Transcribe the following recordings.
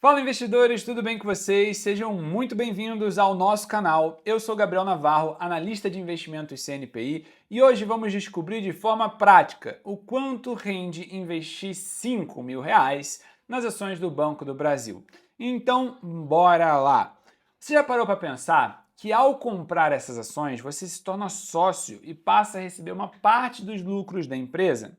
Fala investidores, tudo bem com vocês? Sejam muito bem-vindos ao nosso canal. Eu sou Gabriel Navarro, analista de investimentos CNPI, e hoje vamos descobrir de forma prática o quanto rende investir R$ 5.000 nas ações do Banco do Brasil. Então, bora lá! Você já parou para pensar que ao comprar essas ações você se torna sócio e passa a receber uma parte dos lucros da empresa?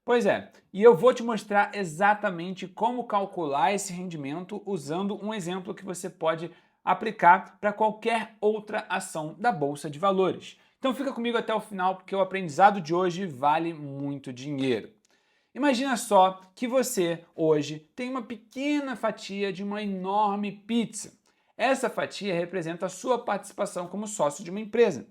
Pois é, e eu vou te mostrar exatamente como calcular esse rendimento usando um exemplo que você pode aplicar para qualquer outra ação da Bolsa de Valores. Então fica comigo até o final porque o aprendizado de hoje vale muito dinheiro. Imagina só que você hoje tem uma pequena fatia de uma enorme pizza. Essa fatia representa a sua participação como sócio de uma empresa.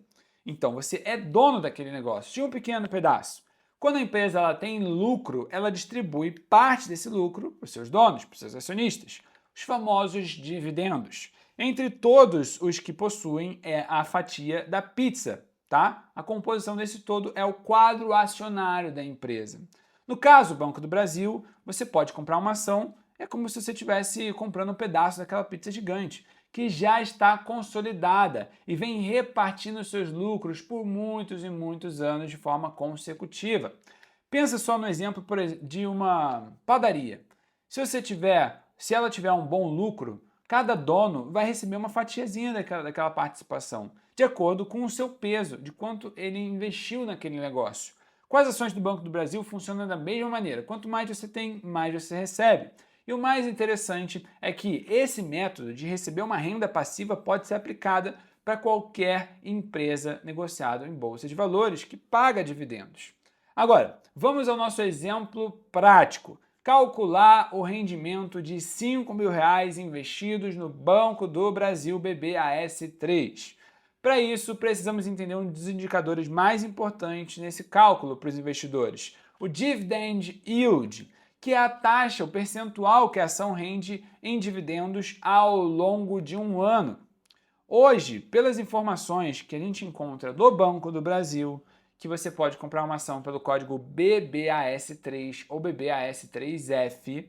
Então você é dono daquele negócio, de um pequeno pedaço. Quando a empresa tem lucro, ela distribui parte desse lucro para os seus donos, para os seus acionistas, os famosos dividendos. Entre todos os que possuem é a fatia da pizza, tá? A composição desse todo é o quadro acionário da empresa. No caso, Banco do Brasil, você pode comprar uma ação, é como se você estivesse comprando um pedaço daquela pizza gigante, que já está consolidada e vem repartindo seus lucros por muitos e muitos anos de forma consecutiva. Pensa só no exemplo de uma padaria. Se ela tiver um bom lucro, cada dono vai receber uma fatiazinha daquela participação, de acordo com o seu peso, de quanto ele investiu naquele negócio. Com as ações do Banco do Brasil funcionam da mesma maneira. Quanto mais você tem, mais você recebe. E o mais interessante é que esse método de receber uma renda passiva pode ser aplicada para qualquer empresa negociada em bolsa de valores que paga dividendos. Agora, vamos ao nosso exemplo prático. Calcular o rendimento de R$ 5.000 investidos no Banco do Brasil BBAS3. Para isso, precisamos entender um dos indicadores mais importantes nesse cálculo para os investidores, o Dividend Yield, que é a taxa, o percentual que a ação rende em dividendos ao longo de um ano. Hoje, pelas informações que a gente encontra do Banco do Brasil, que você pode comprar uma ação pelo código BBAS3 ou BBAS3F,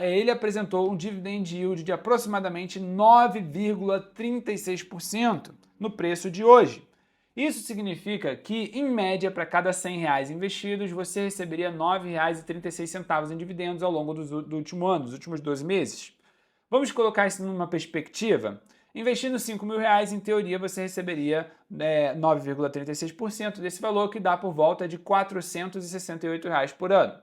ele apresentou um dividend yield de aproximadamente 9,36% no preço de hoje. Isso significa que, em média, para cada R$ 100 investidos, você receberia R$ 9,36 em dividendos ao longo do último ano, dos últimos 12 meses. Vamos colocar isso numa perspectiva? Investindo R$ 5.000, em teoria, você receberia 9,36% desse valor, que dá por volta de R$ 468 por ano.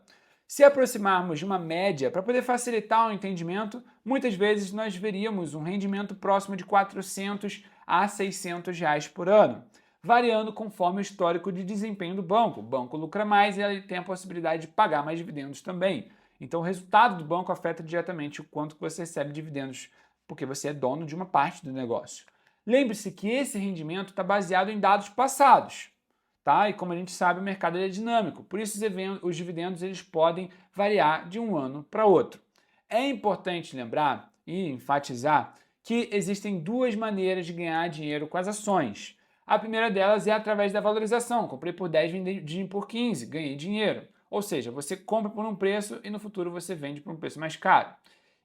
Se aproximarmos de uma média, para poder facilitar o entendimento, muitas vezes nós veríamos um rendimento próximo de R$ 400 a R$ 600 por ano, variando conforme o histórico de desempenho do banco. O banco lucra mais e ele tem a possibilidade de pagar mais dividendos também. Então o resultado do banco afeta diretamente o quanto que você recebe de dividendos, porque você é dono de uma parte do negócio. Lembre-se que esse rendimento está baseado em dados passados. Tá? E como a gente sabe, o mercado é dinâmico, por isso os dividendos eles podem variar de um ano para outro. É importante lembrar e enfatizar que existem duas maneiras de ganhar dinheiro com as ações. A primeira delas é através da valorização. Comprei por 10, vendi por 15, ganhei dinheiro. Ou seja, você compra por um preço e no futuro você vende por um preço mais caro.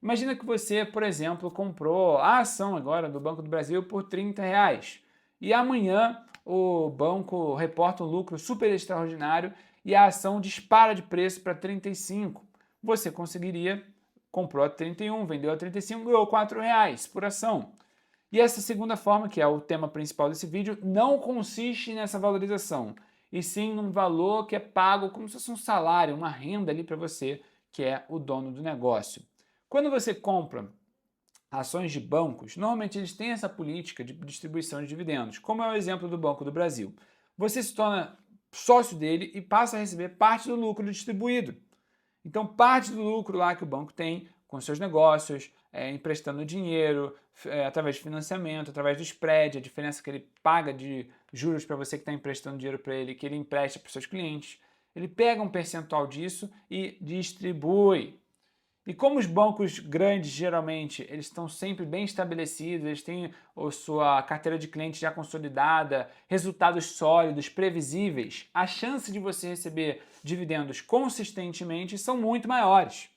Imagina que você, por exemplo, comprou a ação agora do Banco do Brasil por R$ 30 e amanhã o banco reporta um lucro super extraordinário e a ação dispara de preço para 35. Você comprou a 31, vendeu a 35, ganhou R$ 4 por ação. E essa segunda forma, que é o tema principal desse vídeo, não consiste nessa valorização, e sim num valor que é pago como se fosse um salário, uma renda ali para você, que é o dono do negócio. Quando você compra ações de bancos, normalmente eles têm essa política de distribuição de dividendos, como é o exemplo do Banco do Brasil. Você se torna sócio dele e passa a receber parte do lucro distribuído. Então, parte do lucro lá que o banco tem com seus negócios, emprestando dinheiro, através de financiamento, através do spread, a diferença que ele paga de juros para você que está emprestando dinheiro para ele, que ele empresta para os seus clientes. Ele pega um percentual disso e distribui. E como os bancos grandes, geralmente, eles estão sempre bem estabelecidos, eles têm a sua carteira de clientes já consolidada, resultados sólidos, previsíveis, a chance de você receber dividendos consistentemente são muito maiores.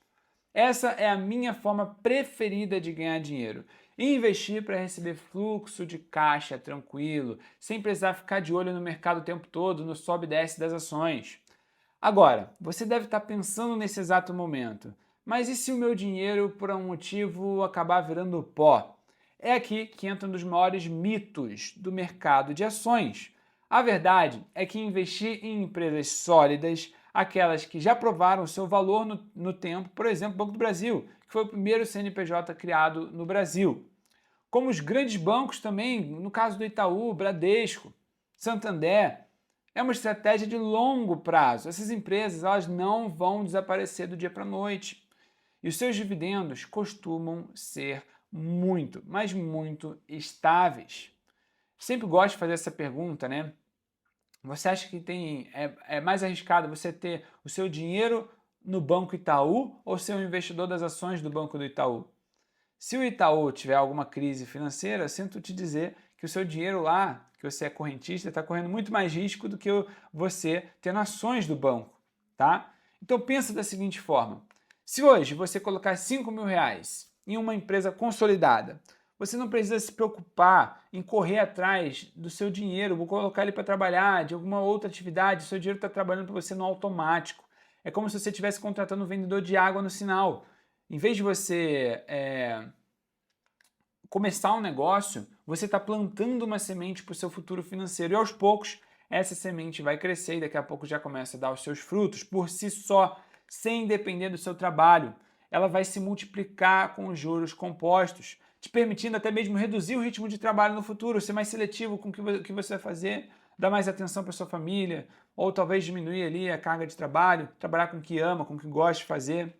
Essa é a minha forma preferida de ganhar dinheiro. Investir para receber fluxo de caixa tranquilo, sem precisar ficar de olho no mercado o tempo todo, no sobe e desce das ações. Agora, você deve estar pensando nesse exato momento, mas e se o meu dinheiro, por um motivo, acabar virando pó? É aqui que entra um dos maiores mitos do mercado de ações. A verdade é que investir em empresas sólidas, aquelas que já provaram seu valor no tempo, por exemplo, o Banco do Brasil, que foi o primeiro CNPJ criado no Brasil. Como os grandes bancos também, no caso do Itaú, Bradesco, Santander, é uma estratégia de longo prazo. Essas empresas elas não vão desaparecer do dia para a noite. E os seus dividendos costumam ser muito, mas muito estáveis. Sempre gosto de fazer essa pergunta, né? Você acha que é mais arriscado você ter o seu dinheiro no Banco Itaú ou ser um investidor das ações do Banco do Itaú? Se o Itaú tiver alguma crise financeira, sinto te dizer que o seu dinheiro lá, que você é correntista, está correndo muito mais risco do que você tendo ações do banco, tá? Então pensa da seguinte forma, se hoje você colocar R$ 5.000 em uma empresa consolidada, você não precisa se preocupar em correr atrás do seu dinheiro, vou colocar ele para trabalhar de alguma outra atividade, o seu dinheiro está trabalhando para você no automático. É como se você estivesse contratando um vendedor de água no sinal. Em vez de você começar um negócio, você está plantando uma semente para o seu futuro financeiro e aos poucos essa semente vai crescer e daqui a pouco já começa a dar os seus frutos por si só, sem depender do seu trabalho. Ela vai se multiplicar com os juros compostos, te permitindo até mesmo reduzir o ritmo de trabalho no futuro, ser mais seletivo com o que você vai fazer, dar mais atenção para sua família, ou talvez diminuir ali a carga de trabalho, trabalhar com o que ama, com o que gosta de fazer.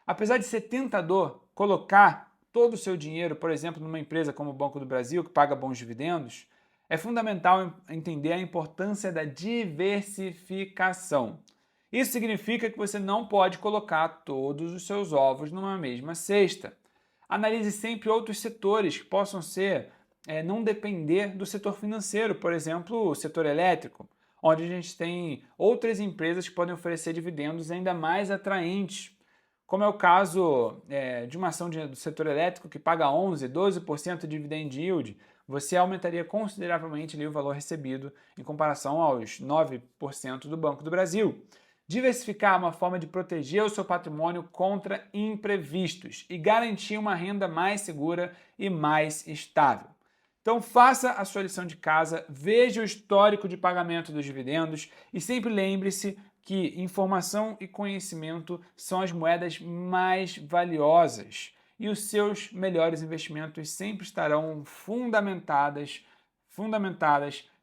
Apesar de ser tentador colocar todo o seu dinheiro, por exemplo, numa empresa como o Banco do Brasil, que paga bons dividendos, é fundamental entender a importância da diversificação. Isso significa que você não pode colocar todos os seus ovos numa mesma cesta. Analise sempre outros setores que possam não depender do setor financeiro, por exemplo, o setor elétrico, onde a gente tem outras empresas que podem oferecer dividendos ainda mais atraentes, como é o caso de uma ação do setor elétrico que paga 11%, 12% de dividend yield, você aumentaria consideravelmente ali o valor recebido em comparação aos 9% do Banco do Brasil. Diversificar é uma forma de proteger o seu patrimônio contra imprevistos e garantir uma renda mais segura e mais estável. Então faça a sua lição de casa, veja o histórico de pagamento dos dividendos e sempre lembre-se que informação e conhecimento são as moedas mais valiosas e os seus melhores investimentos sempre estarão fundamentadas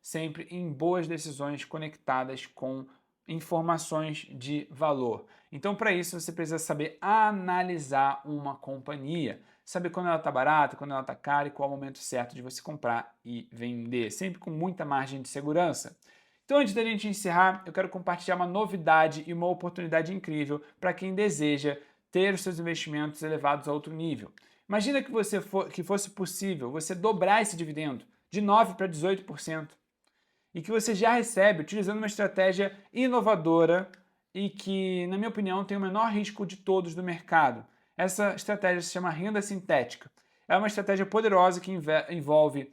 sempre em boas decisões conectadas com informações de valor. Então, para isso, você precisa saber analisar uma companhia, saber quando ela está barata, quando ela está cara e qual é o momento certo de você comprar e vender, sempre com muita margem de segurança. Então, antes da gente encerrar, eu quero compartilhar uma novidade e uma oportunidade incrível para quem deseja ter os seus investimentos elevados a outro nível. Imagina que fosse possível você dobrar esse dividendo de 9% para 18% e que você já recebe utilizando uma estratégia inovadora e que, na minha opinião, tem o menor risco de todos do mercado. Essa estratégia se chama renda sintética. É uma estratégia poderosa que envolve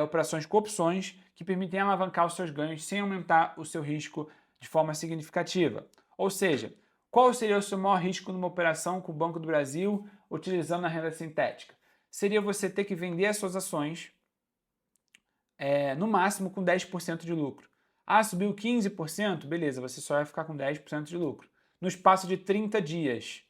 operações com opções que permitem alavancar os seus ganhos sem aumentar o seu risco de forma significativa. Ou seja, qual seria o seu maior risco numa operação com o Banco do Brasil utilizando a renda sintética? Seria você ter que vender as suas ações no máximo com 10% de lucro. Ah, subiu 15%? Beleza, você só vai ficar com 10% de lucro. No espaço de 30 dias.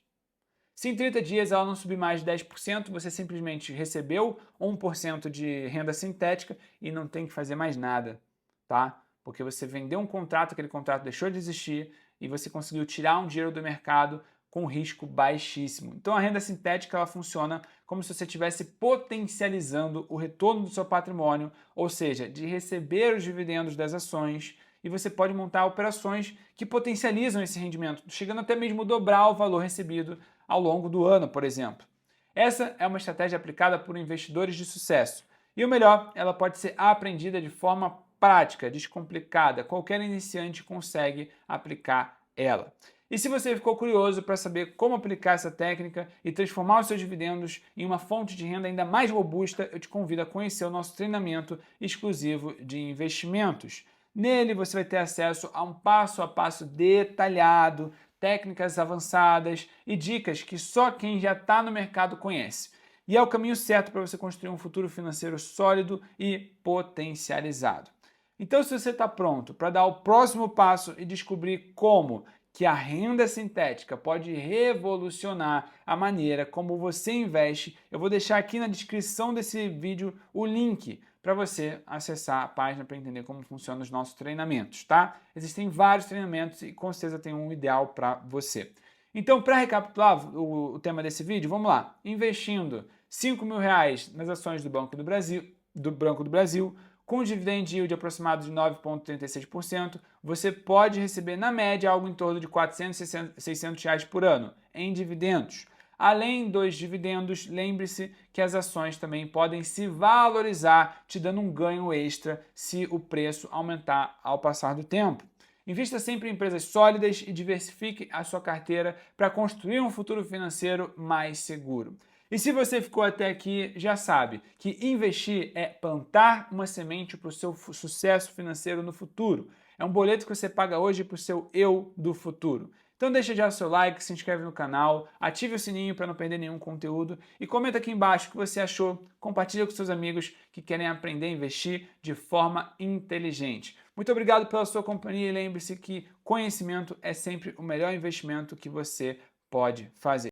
Se em 30 dias ela não subir mais de 10%, você simplesmente recebeu 1% de renda sintética e não tem que fazer mais nada, tá? Porque você vendeu um contrato, aquele contrato deixou de existir e você conseguiu tirar um dinheiro do mercado com risco baixíssimo. Então a renda sintética ela funciona como se você estivesse potencializando o retorno do seu patrimônio, ou seja, de receber os dividendos das ações, e você pode montar operações que potencializam esse rendimento, chegando até mesmo a dobrar o valor recebido ao longo do ano, por exemplo. Essa é uma estratégia aplicada por investidores de sucesso. E o melhor, ela pode ser aprendida de forma prática, descomplicada. Qualquer iniciante consegue aplicar ela. E se você ficou curioso para saber como aplicar essa técnica e transformar os seus dividendos em uma fonte de renda ainda mais robusta, eu te convido a conhecer o nosso treinamento exclusivo de investimentos. Nele você vai ter acesso a um passo a passo detalhado, técnicas avançadas e dicas que só quem já está no mercado conhece. E é o caminho certo para você construir um futuro financeiro sólido e potencializado. Então, se você está pronto para dar o próximo passo e descobrir como que a renda sintética pode revolucionar a maneira como você investe, eu vou deixar aqui na descrição desse vídeo o link para você acessar a página para entender como funcionam os nossos treinamentos, tá? Existem vários treinamentos e com certeza tem um ideal para você. Então, para recapitular o tema desse vídeo, vamos lá. Investindo R$ 5.000 nas ações do Banco do Brasil, com dividend yield aproximado de 9,36%, você pode receber, na média, algo em torno de R$ 400, R$ 600 por ano em dividendos. Além dos dividendos, lembre-se que as ações também podem se valorizar, te dando um ganho extra se o preço aumentar ao passar do tempo. Invista sempre em empresas sólidas e diversifique a sua carteira para construir um futuro financeiro mais seguro. E se você ficou até aqui, já sabe que investir é plantar uma semente para o seu sucesso financeiro no futuro. É um boleto que você paga hoje para o seu eu do futuro. Então deixa já o seu like, se inscreve no canal, ative o sininho para não perder nenhum conteúdo e comenta aqui embaixo o que você achou. Compartilha com seus amigos que querem aprender a investir de forma inteligente. Muito obrigado pela sua companhia e lembre-se que conhecimento é sempre o melhor investimento que você pode fazer.